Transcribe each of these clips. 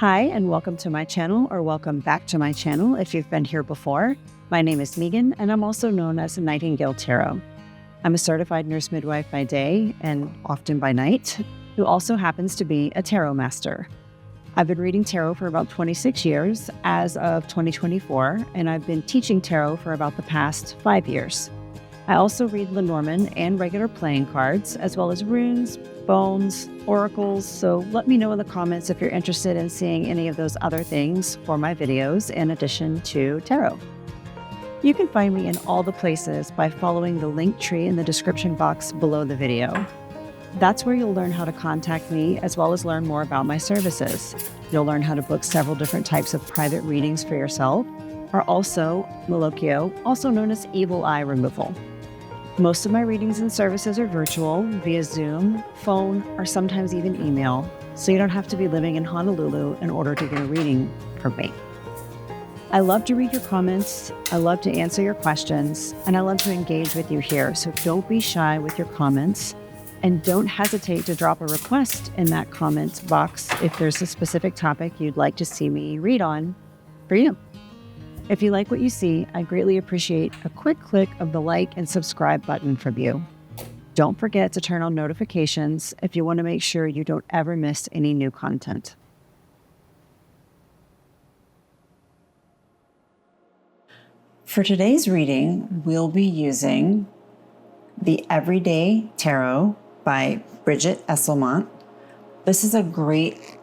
Hi, and welcome to my channel, or welcome back to my channel if you've been here before. My name is Megan, and I'm also known as Nightingale Tarot. I'm a certified nurse midwife by day and often by night, who also happens to be a tarot master. I've been reading tarot for about 26 years as of 2024, and I've been teaching tarot for about the past 5 years. I also read Lenormand and regular playing cards, as well as runes, bones, oracles, so let me know in the comments if you're interested in seeing any of those other things for my videos in addition to tarot. You can find me in all the places by following the link tree in the description box below the video. That's where you'll learn how to contact me, as well as learn more about my services. You'll learn how to book several different types of private readings for yourself, or also malocchio, also known as evil eye removal. Most of my readings and services are virtual, via Zoom, phone, or sometimes even email, so you don't have to be living in Honolulu in order to get a reading from me. I love to read your comments, I love to answer your questions, and I love to engage with you here, so don't be shy with your comments, and don't hesitate to drop a request in that comments box if there's a specific topic you'd like to see me read on for you. If you like what you see, I greatly appreciate a quick click of the like and subscribe button from you. Don't forget to turn on notifications if you want to make sure you don't ever miss any new content. For today's reading, we'll be using the Everyday Tarot by Bridget Esselmont. This is a great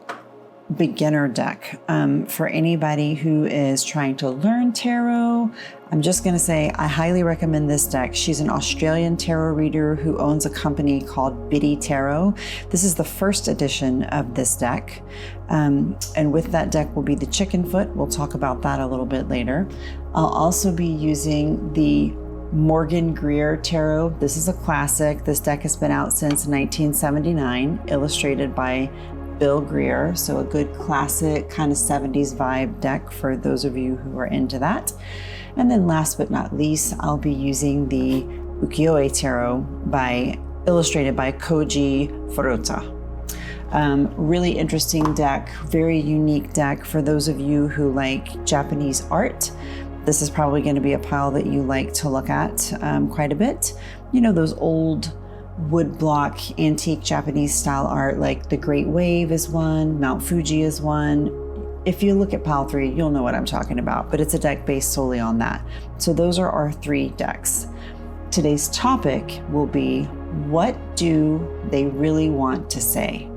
beginner deck for anybody who is trying to learn tarot. I'm just going to say I highly recommend this deck. She's an Australian tarot reader who owns a company called Biddy Tarot. This is the first edition of this deck. And with that deck will be the chicken foot. We'll talk about that a little bit later. I'll also be using the Morgan Greer Tarot. This is a classic. This deck has been out since 1979, illustrated by Bill Greer, so a good classic kind of 70s vibe deck for those of you who are into that. And then last but not least, I'll be using the Ukiyo-e Tarot illustrated by Koji Furuta. Really interesting deck, very unique deck for those of you who like Japanese art. This is probably going to be a pile that you like to look at quite a bit. You know, those old woodblock antique Japanese style art, like the Great Wave is one, Mount Fuji is one. If you look at pile 3, you'll know what I'm talking about, but it's a deck based solely on that. So those are our 3 decks. Today's topic will be, what do they really want to say?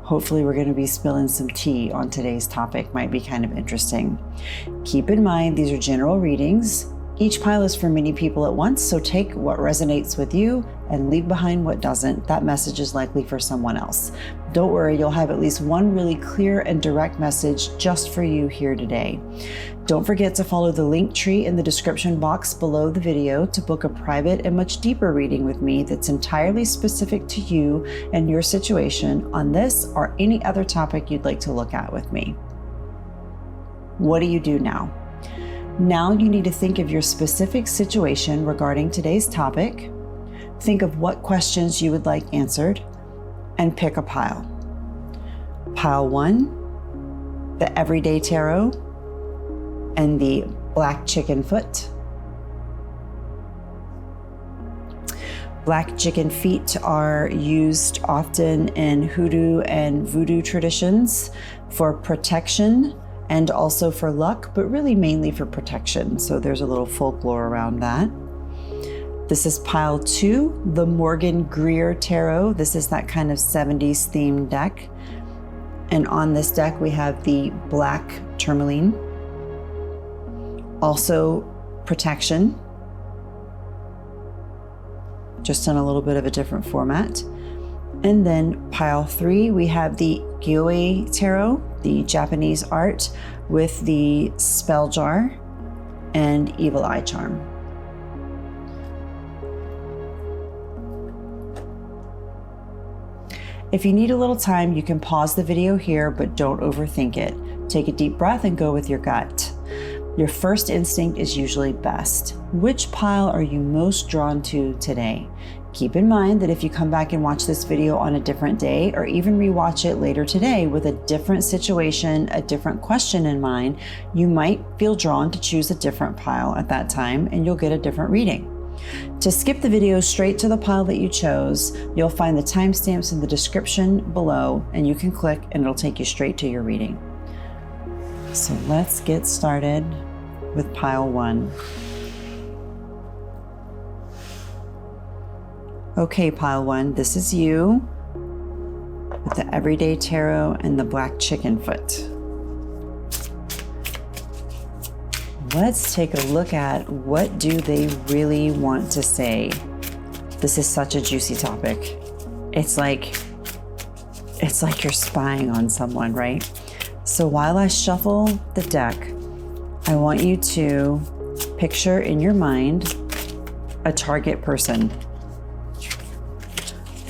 Hopefully we're going to be spilling some tea on today's topic. Might be kind of interesting. Keep in mind, these are general readings. Each pile is for many people at once, so take what resonates with you and leave behind what doesn't. That message is likely for someone else. Don't worry, you'll have at least one really clear and direct message just for you here today. Don't forget to follow the link tree in the description box below the video to book a private and much deeper reading with me that's entirely specific to you and your situation on this or any other topic you'd like to look at with me. What do you do now? Now you need to think of your specific situation regarding today's topic, think of what questions you would like answered, and pick a pile. Pile 1, the Everyday Tarot, and the Black Chicken Foot. Black chicken feet are used often in hoodoo and voodoo traditions for protection, and also for luck, but really mainly for protection. So there's a little folklore around that. This is pile 2, the Morgan Greer Tarot. This is that kind of 70s themed deck. And on this deck, we have the black tourmaline. Also protection, just in a little bit of a different format. And then pile 3, we have the Ukiyo-e Tarot, the Japanese art with the spell jar and evil eye charm. If you need a little time, you can pause the video here, but don't overthink it. Take a deep breath and go with your gut. Your first instinct is usually best. Which pile are you most drawn to today? Keep in mind that if you come back and watch this video on a different day, or even rewatch it later today with a different situation, a different question in mind, you might feel drawn to choose a different pile at that time and you'll get a different reading. To skip the video straight to the pile that you chose, you'll find the timestamps in the description below and you can click and it'll take you straight to your reading. So let's get started with pile 1. Okay, pile 1, this is you with the Everyday Tarot and the Black Chicken Foot. Let's take a look at what do they really want to say. This is such a juicy topic. It's like you're spying on someone, right? So while I shuffle the deck, I want you to picture in your mind a target person.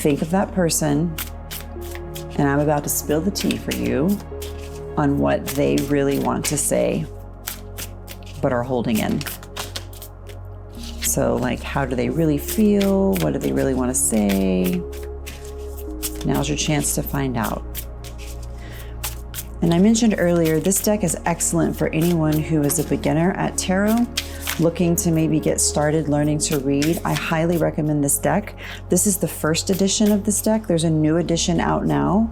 Think of that person, and I'm about to spill the tea for you on what they really want to say, but are holding in. So like, how do they really feel? What do they really want to say? Now's your chance to find out. And I mentioned earlier, this deck is excellent for anyone who is a beginner at tarot, looking to maybe get started learning to read. I highly recommend this deck. This is the first edition of this deck. There's a new edition out now,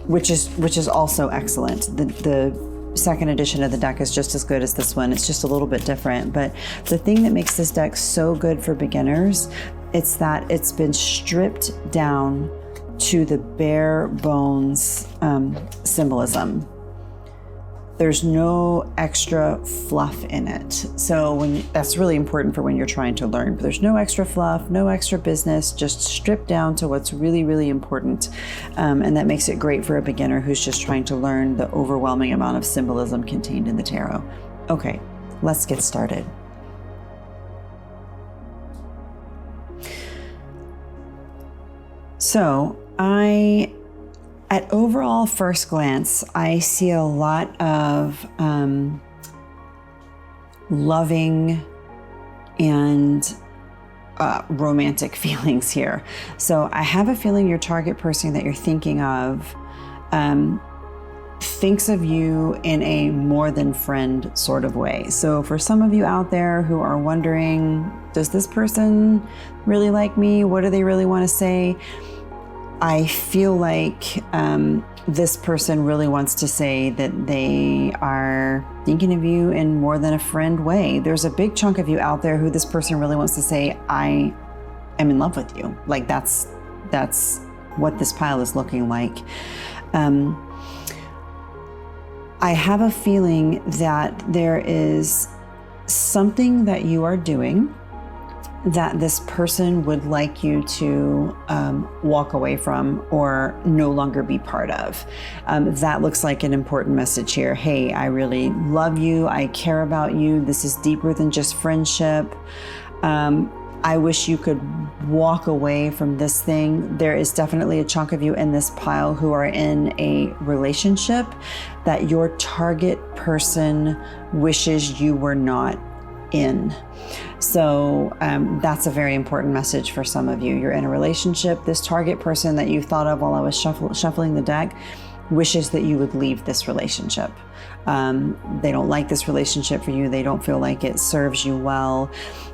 which is also excellent. The second edition of the deck is just as good as this one. It's just a little bit different. But the thing that makes this deck so good for beginners, it's that it's been stripped down to the bare bones symbolism. There's no extra fluff in it. So that's really important for when you're trying to learn, but there's no extra fluff, no extra business, just stripped down to what's really, really important. And that makes it great for a beginner who's just trying to learn the overwhelming amount of symbolism contained in the tarot. Okay, let's get started. So at overall first glance, I see a lot of loving and romantic feelings here. So I have a feeling your target person that you're thinking of thinks of you in a more than friend sort of way. So for some of you out there who are wondering, does this person really like me? What do they really want to say? I feel like this person really wants to say that they are thinking of you in more than a friend way. There's a big chunk of you out there who this person really wants to say, I am in love with you. Like that's what this pile is looking like. I have a feeling that there is something that you are doing that this person would like you to walk away from or no longer be part of. That looks like an important message here. Hey, I really love you. I care about you. This is deeper than just friendship. I wish you could walk away from this thing. There is definitely a chunk of you in this pile who are in a relationship that your target person wishes you were not in. So that's a very important message for some of you. You're in a relationship. This target person that you thought of while I was shuffling the deck wishes that you would leave this relationship. They don't like this relationship for you. They don't feel like it serves you well.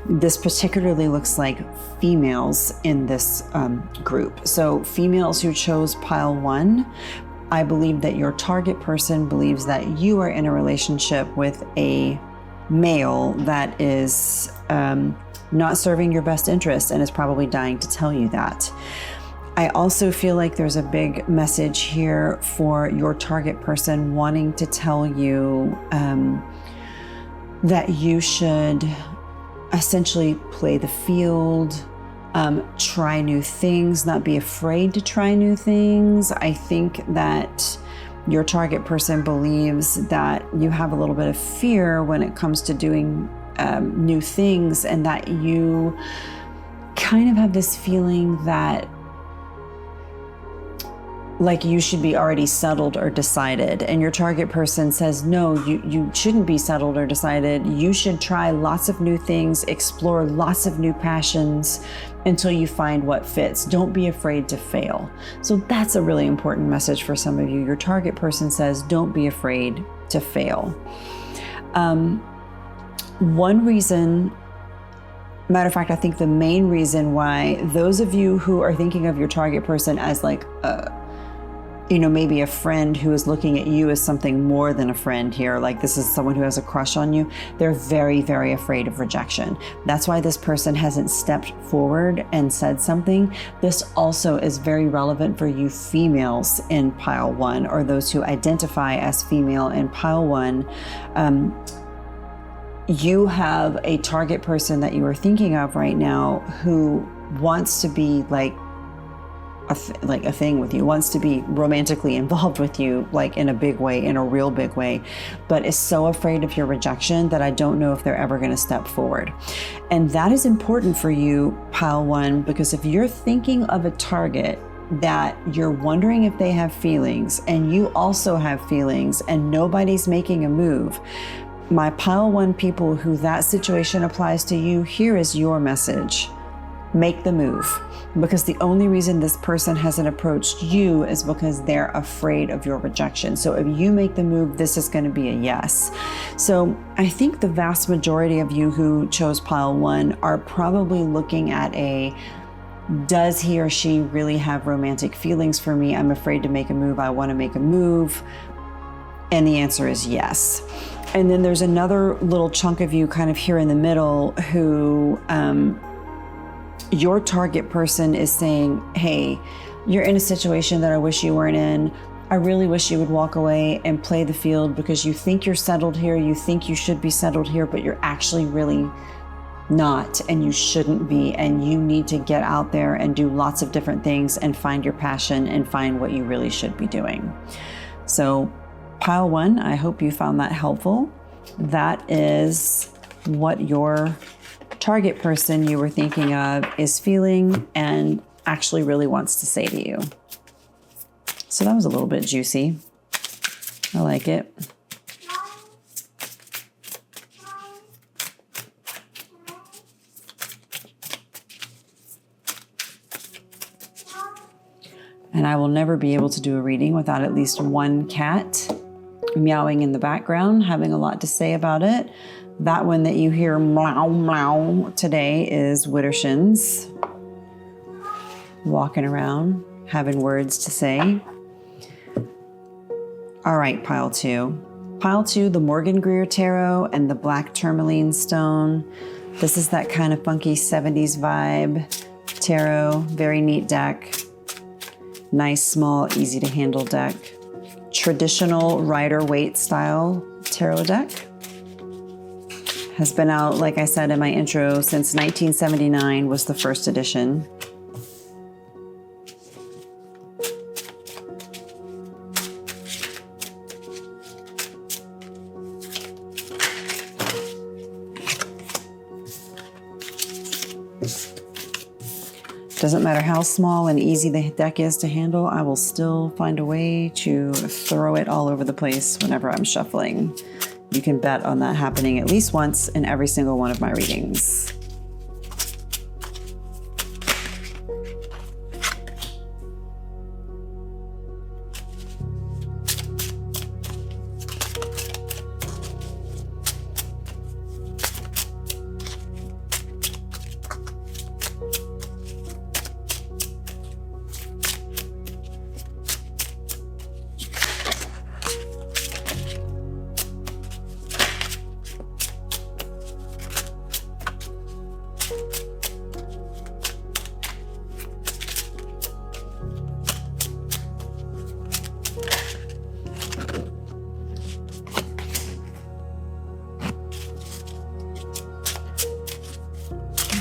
This particularly looks like females in this group. So females who chose pile 1, I believe that your target person believes that you are in a relationship with a male that is not serving your best interest and is probably dying to tell you that. I also feel like there's a big message here for your target person wanting to tell you that you should essentially play the field, try new things, not be afraid to try new things. I think that your target person believes that you have a little bit of fear when it comes to doing new things, and that you kind of have this feeling that like you should be already settled or decided. And your target person says, no, you shouldn't be settled or decided. You should try lots of new things, explore lots of new passions until you find what fits. Don't be afraid to fail. So that's a really important message for some of you. Your target person says, don't be afraid to fail. One reason, matter of fact, I think the main reason why those of you who are thinking of your target person as like maybe a friend who is looking at you as something more than a friend here, like this is someone who has a crush on you, they're very, very afraid of rejection. That's why this person hasn't stepped forward and said something. This also is very relevant for you females in pile 1, or those who identify as female in pile 1. You have a target person that you are thinking of right now who wants to be like a thing with you, wants to be romantically involved with you, like in a big way, in a real big way, but is so afraid of your rejection that I don't know if they're ever going to step forward. And that is important for you, pile 1, because if you're thinking of a target that you're wondering if they have feelings and you also have feelings and nobody's making a move, my pile 1 people who that situation applies to you, here is your message. Make the move. Because the only reason this person hasn't approached you is because they're afraid of your rejection. So if you make the move, this is going to be a yes. So I think the vast majority of you who chose pile 1 are probably looking at does he or she really have romantic feelings for me? I'm afraid to make a move. I want to make a move. And the answer is yes. And then there's another little chunk of you kind of here in the middle who, your target person is saying, hey, you're in a situation that I wish you weren't in. I really wish you would walk away and play the field because you think you're settled here. You think you should be settled here, but you're actually really not, and you shouldn't be. And you need to get out there and do lots of different things and find your passion and find what you really should be doing. So pile 1, I hope you found that helpful. That is what your target person you were thinking of is feeling and actually really wants to say to you. So that was a little bit juicy. I like it. And I will never be able to do a reading without at least one cat meowing in the background, having a lot to say about it. That one that you hear meow meow today is Widdershins, walking around, having words to say. All right, pile 2. Pile 2, the Morgan Greer Tarot and the Black Tourmaline Stone. This is that kind of funky 70s vibe tarot. Very neat deck. Nice, small, easy to handle deck. Traditional Rider-Waite style tarot deck. Has been out, like I said in my intro, since 1979 was the first edition. Doesn't matter how small and easy the deck is to handle, I will still find a way to throw it all over the place whenever I'm shuffling. You can bet on that happening at least once in every single one of my readings.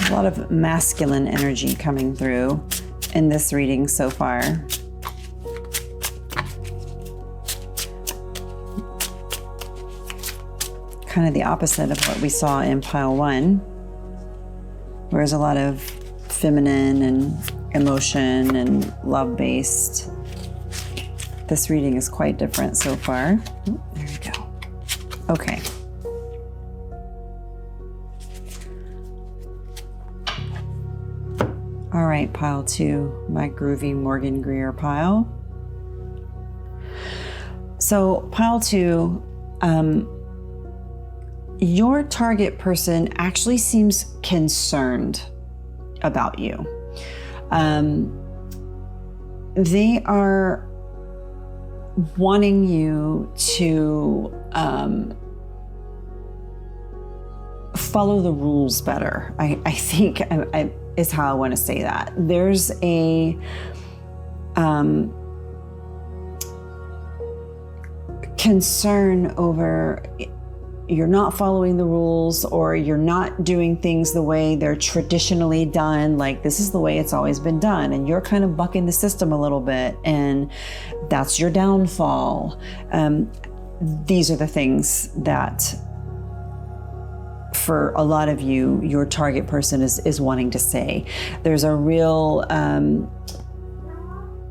A lot of masculine energy coming through in this reading so far. Kind of the opposite of what we saw in pile 1, where there's a lot of feminine and emotion and love-based This reading is quite different so far. Oh, there we go. Okay. All right, pile 2, my groovy Morgan Greer pile. So pile 2, your target person actually seems concerned about you. They are wanting you to follow the rules better. I think is how I want to say that. There's a concern over you're not following the rules, or you're not doing things the way they're traditionally done. Like, this is the way it's always been done, and you're kind of bucking the system a little bit, and that's your downfall. These are the things that, for a lot of you, your target person is wanting to say. There's a real,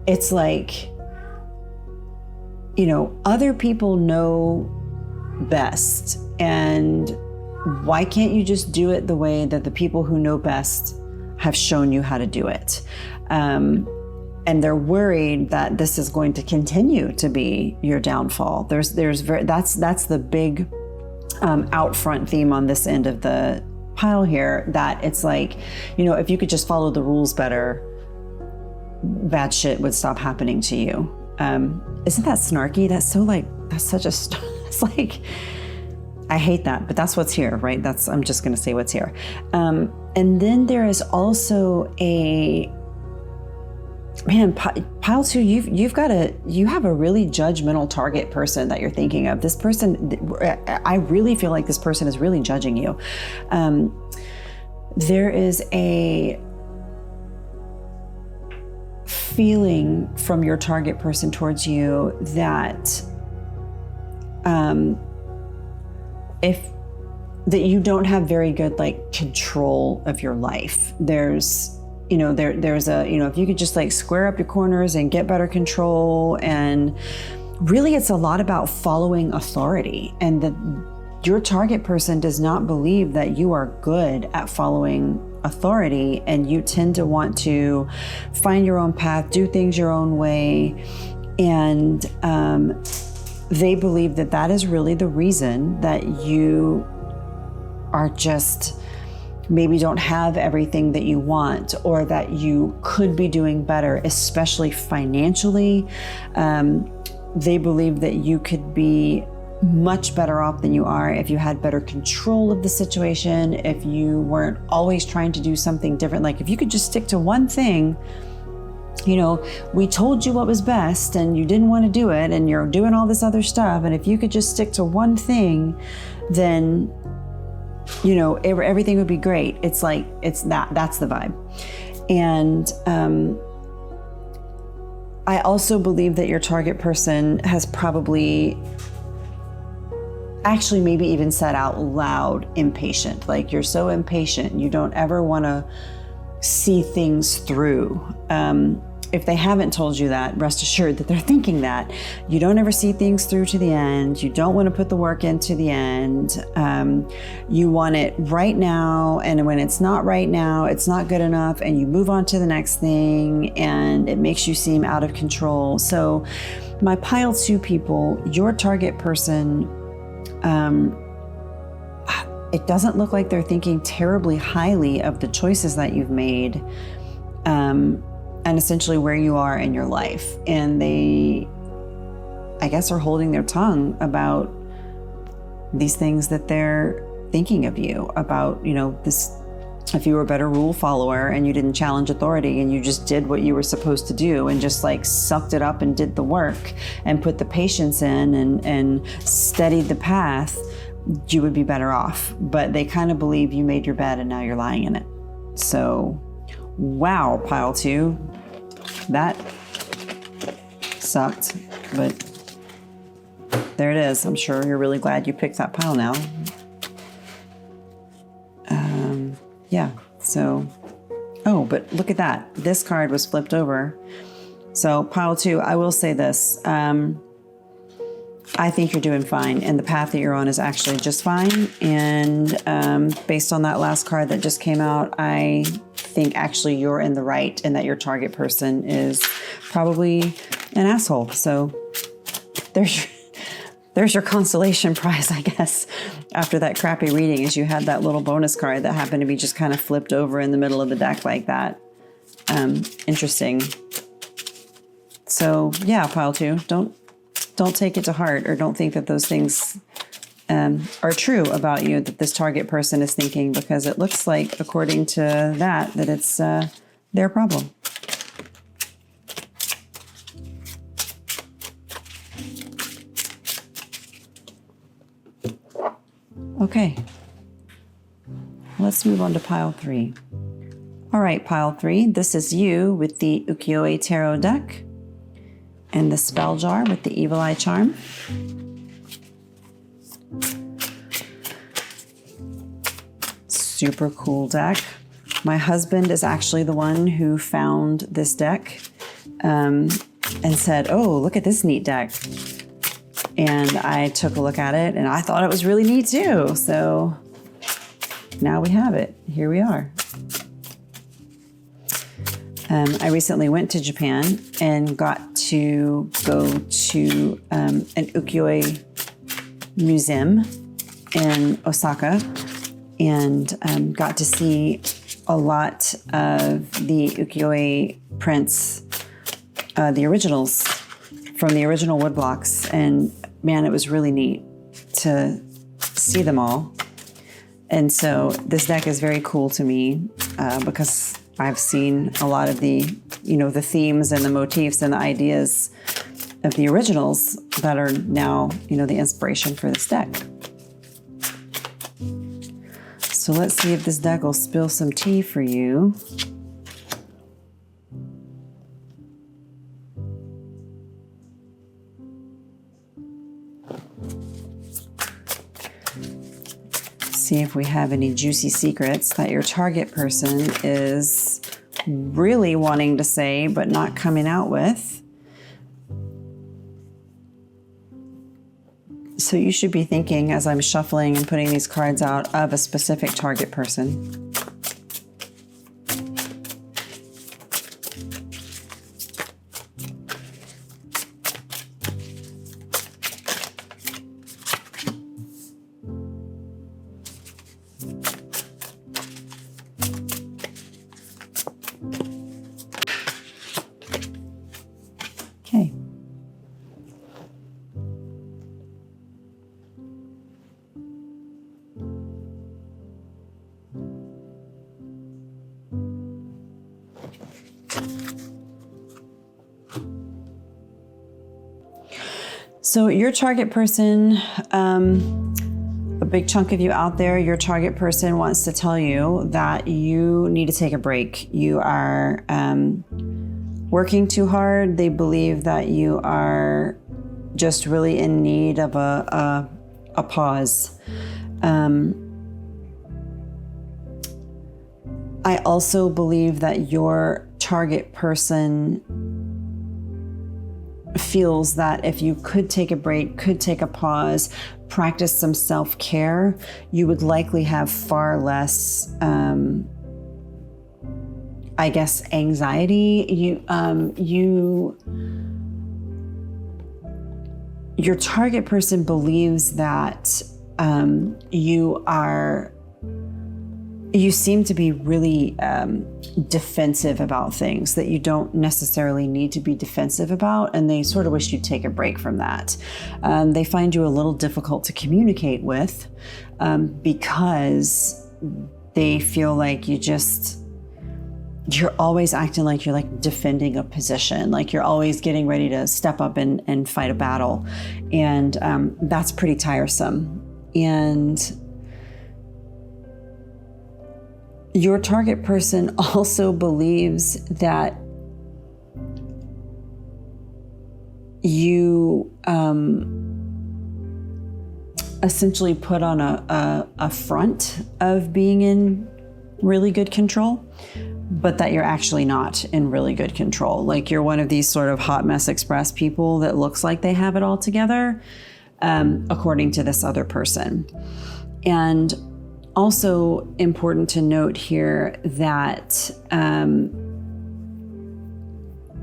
it's like, you know, other people know best, and why can't you just do it the way that the people who know best have shown you how to do it? And they're worried that this is going to continue to be your downfall. That's the big out front theme on this end of the pile here, that it's like, you know, if you could just follow the rules better, bad shit would stop happening to you. Isn't that snarky? That's so like, that's such a, it's like, I hate that, but that's what's here, right? I'm just going to say what's here. And then there is also pile 2, you have a really judgmental target person that you're thinking of. This person, I really feel like this person is really judging you. There is a feeling from your target person towards you that that you don't have very good like control of your life. There's a, you know, if you could just like square up your corners and get better control, and really it's a lot about following authority, and that your target person does not believe that you are good at following authority, and you tend to want to find your own path, do things your own way, and they believe that that is really the reason that you are just maybe don't have everything that you want, or that you could be doing better, especially financially. They believe that you could be much better off than you are if you had better control of the situation, if you weren't always trying to do something different. Like, if you could just stick to one thing, you know, we told you what was best and you didn't want to do it, and you're doing all this other stuff, and if you could just stick to one thing, then, you know, everything would be great. It's like, that's the vibe. And I also believe that your target person has probably actually maybe even said out loud impatient. Like, you're so impatient, you don't ever want to see things through. If they haven't told you that, rest assured that they're thinking that. You don't ever see things through to the end. You don't want to put the work into the end. You want it right now, and when it's not right now, it's not good enough, and you move on to the next thing, and it makes you seem out of control. So my pile 2 people, your target person, it doesn't look like they're thinking terribly highly of the choices that you've made, and essentially where you are in your life. And they, I guess, are holding their tongue about these things that they're thinking of you about, you know, this, if you were a better rule follower and you didn't challenge authority and you just did what you were supposed to do and just like sucked it up and did the work and put the patience in and steadied the path, you would be better off. But they kind of believe you made your bed and now you're lying in it. So, wow, pile 2, that sucked, but there it is. I'm sure you're really glad you picked that pile now. Yeah, so, oh, but look at that. This card was flipped over. So pile 2, I will say this. I think you're doing fine, and the path that you're on is actually just fine. And based on that last card that just came out, I think actually you're in the right, and that your target person is probably an asshole. So there's your consolation prize, I guess, after that crappy reading, is you had that little bonus card that happened to be just kind of flipped over in the middle of the deck like that. Interesting. So yeah, pile 2, don't take it to heart, or don't think that those things are true about you, that this target person is thinking, because it looks like, according to that it's their problem. Okay, let's move on to pile 3. All right, pile 3, this is you with the Ukiyo-e Tarot deck and the spell jar with the Evil Eye charm. Super cool deck. My husband is actually the one who found this deck and said, oh, look at this neat deck. And I took a look at it, and I thought it was really neat too. So now we have it. Here we are. I recently went to Japan and got to go to an ukiyo-e museum in Osaka, and got to see a lot of the ukiyo-e prints, the originals from the original woodblocks. And man, it was really neat to see them all. And so this deck is very cool to me because I've seen a lot of the, the themes and the motifs and the ideas of the originals that are now, the inspiration for this deck. So let's see if this deck will spill some tea for you. See if we have any juicy secrets that your target person is really wanting to say but not coming out with. So you should be thinking, as I'm shuffling and putting these cards out, of a specific target person. Okay. So your target person, a big chunk of you out there, your target person wants to tell you that you need to take a break. You are working too hard. They believe that you are just really in need of a pause. I also believe that your target person feels that if you could take a break, could take a pause, practice some self-care, you would likely have far less, I guess, anxiety. Your target person believes that you seem to be really defensive about things that you don't necessarily need to be defensive about, and they sort of wish you'd take a break from that. They find you a little difficult to communicate with because they feel like you're always acting like you're like defending a position, like you're always getting ready to step up and fight a battle. And that's pretty tiresome. And your target person also believes that you essentially put on a front of being in really good control, but that you're actually not in really good control. Like you're one of these sort of hot mess express people that looks like they have it all together, according to this other person. And also important to note here that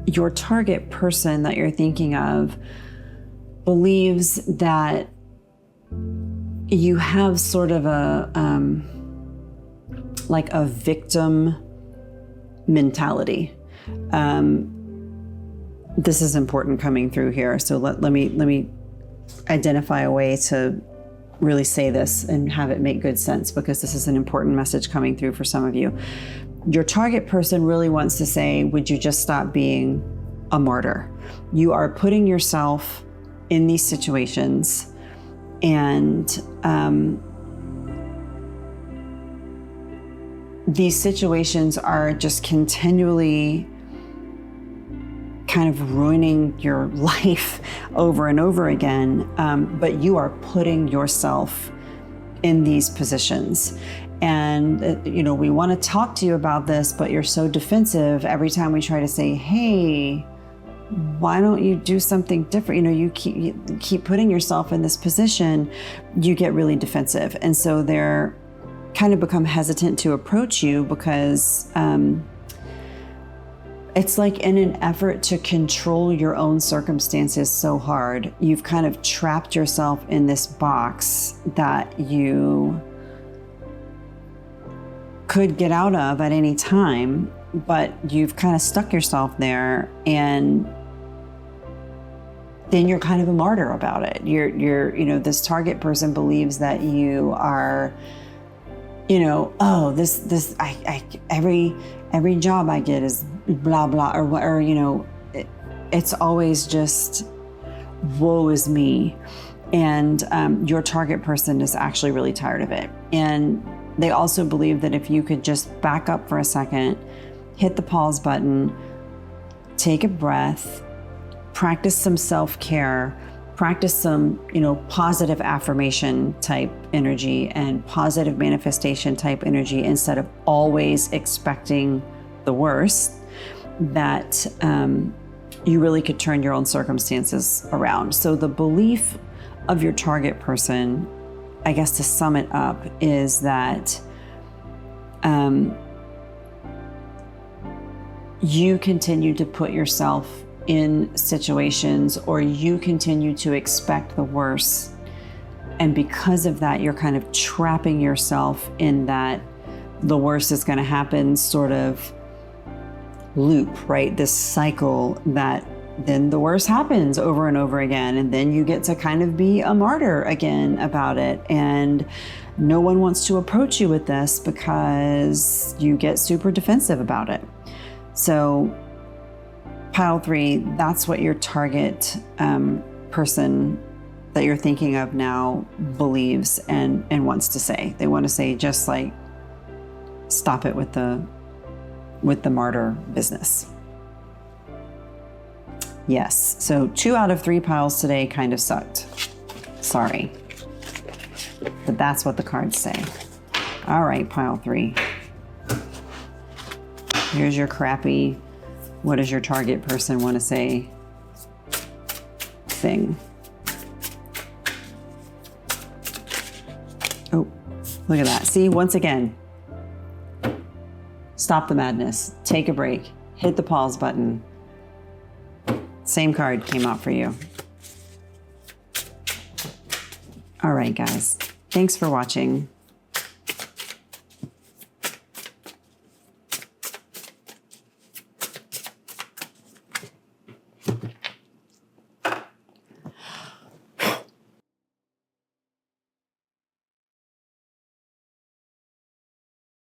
your target person that you're thinking of believes that you have sort of a like a victim mentality. This is important coming through here. So let me identify a way to really say this and have it make good sense, because this is an important message coming through for some of you. Your target person really wants to say, would you just stop being a martyr? You are putting yourself in these situations, and these situations are just continually kind of ruining your life over and over again, but you are putting yourself in these positions. And, we want to talk to you about this, but you're so defensive every time we try to say, hey, why don't you do something different? You keep putting yourself in this position, you get really defensive. And so they're kind of become hesitant to approach you because it's like in an effort to control your own circumstances so hard, you've kind of trapped yourself in this box that you could get out of at any time, but you've kind of stuck yourself there, and then you're kind of a martyr about it. You're this target person believes that you are, every job I get is blah blah, or it's always just woe is me. And your target person is actually really tired of it. And they also believe that if you could just back up for a second, hit the pause button, take a breath, practice some self-care, practice some, positive affirmation type energy and positive manifestation type energy, instead of always expecting the worst, that you really could turn your own circumstances around. So the belief of your target person, I guess to sum it up, is that you continue to put yourself in situations, or you continue to expect the worst. And because of that, you're kind of trapping yourself in that the worst is going to happen sort of loop, right? This cycle that then the worst happens over and over again. And then you get to kind of be a martyr again about it. And no one wants to approach you with this because you get super defensive about it. So pile 3, that's what your target person that you're thinking of now believes and wants to say. They want to say, just like, stop it with the martyr business. Yes, so 2 out of 3 piles today kind of sucked. Sorry. But that's what the cards say. All right, pile 3. Here's your crappy, what does your target person want to say thing. Oh, look at that. See, once again, stop the madness, take a break, hit the pause button. Same card came out for you. All right, guys. Thanks for watching.